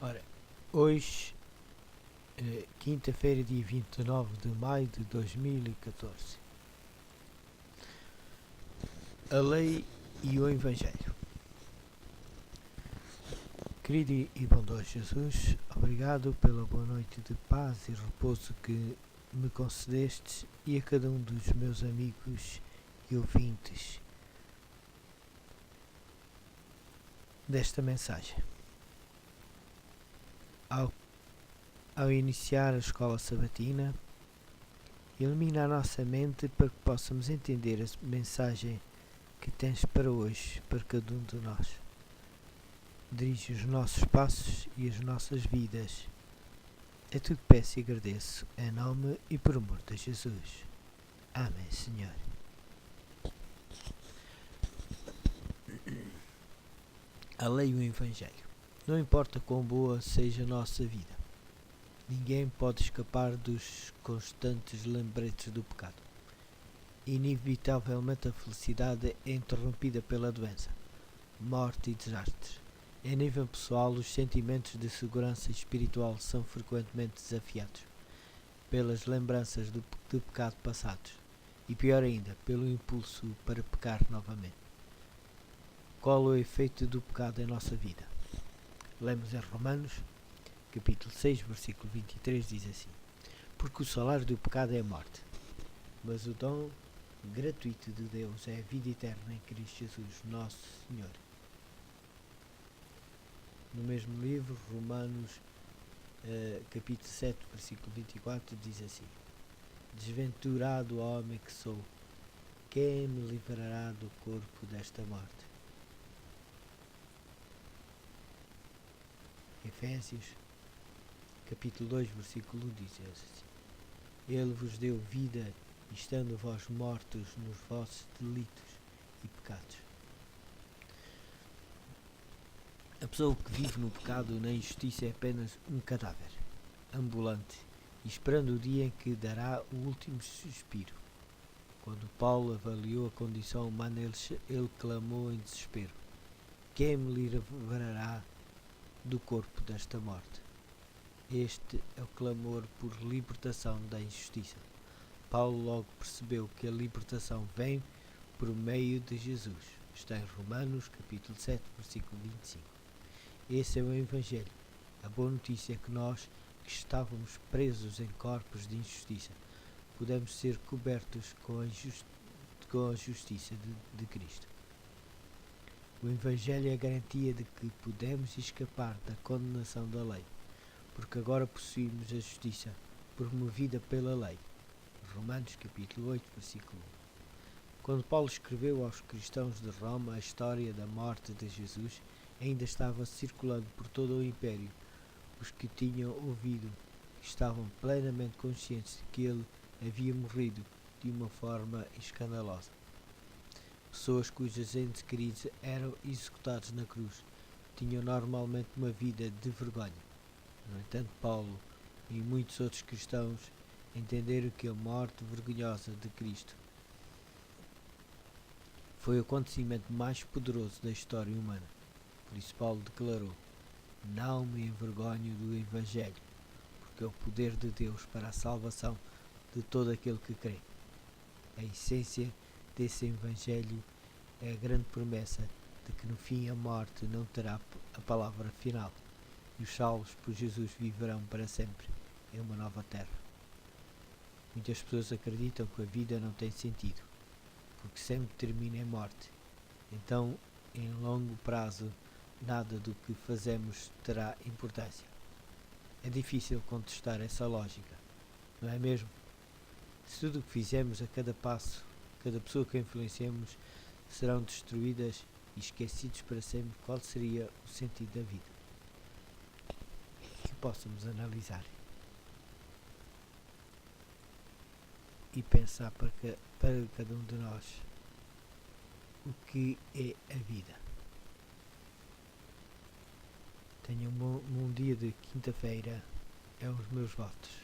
Ora, hoje, quinta-feira, dia 29 de maio de 2014. A lei e o Evangelho. Querido e bondoso Jesus, obrigado pela boa noite de paz e repouso que me concedestes e a cada um dos meus amigos e ouvintes desta mensagem. Ao iniciar a escola sabatina, ilumina a nossa mente para que possamos entender a mensagem que tens para hoje, para cada um de nós. Dirige os nossos passos e as nossas vidas. É tudo que peço e agradeço, em nome e por amor de Jesus. Amém, Senhor. A lei e o Evangelho. Não importa quão boa seja a nossa vida, ninguém pode escapar dos constantes lembretes do pecado. Inevitavelmente a felicidade é interrompida pela doença, morte e desastres. Em nível pessoal, os sentimentos de segurança espiritual são frequentemente desafiados pelas lembranças do pecado passados e, pior ainda, pelo impulso para pecar novamente. Qual o efeito do pecado em nossa vida? Lemos em Romanos, capítulo 6, versículo 23, diz assim: Porque o salário do pecado é a morte, mas o dom gratuito de Deus é a vida eterna em Cristo Jesus, nosso Senhor. No mesmo livro, Romanos, capítulo 7, versículo 24, diz assim: Desventurado homem que sou, quem me livrará do corpo desta morte? Efésios, capítulo 2, versículo 1, diz assim: Ele vos deu vida, estando vós mortos nos vossos delitos e pecados. A pessoa que vive no pecado e na injustiça é apenas um cadáver, ambulante, esperando o dia em que dará o último suspiro. Quando Paulo avaliou a condição humana, ele clamou em desespero: Quem me livrará do corpo desta morte? Este é o clamor por libertação da injustiça. Paulo logo percebeu que a libertação vem por meio de Jesus. Está em Romanos, capítulo 7, versículo 25. Esse é o Evangelho. A boa notícia é que nós, que estávamos presos em corpos de injustiça, podemos ser cobertos com a justiça de Cristo. O Evangelho é a garantia de que podemos escapar da condenação da lei, porque agora possuímos a justiça promovida pela lei. Romanos capítulo 8, versículo 1. Quando Paulo escreveu aos cristãos de Roma a história da morte de Jesus, ainda estava circulando por todo o império. Os que tinham ouvido estavam plenamente conscientes de que ele havia morrido de uma forma escandalosa. Pessoas cujos entes queridos eram executados na cruz tinham normalmente uma vida de vergonha. No entanto, Paulo e muitos outros cristãos entenderam que a morte vergonhosa de Cristo foi o acontecimento mais poderoso da história humana. Por isso Paulo declarou: Não me envergonho do Evangelho, porque é o poder de Deus para a salvação de todo aquele que crê. A essência desse Evangelho é a grande promessa de que no fim a morte não terá a palavra final e os salvos por Jesus viverão para sempre em uma nova terra. Muitas pessoas acreditam que a vida não tem sentido, porque sempre termina em morte. Então, em longo prazo, nada do que fazemos terá importância. É difícil contestar essa lógica, não é mesmo? Se tudo o que fizemos a cada passo, cada pessoa que influenciamos, serão destruídas e esquecidos para sempre, qual seria o sentido da vida? Que possamos analisar e pensar para cada um de nós o que é a vida. Tenha um bom dia de quinta-feira, é os meus votos.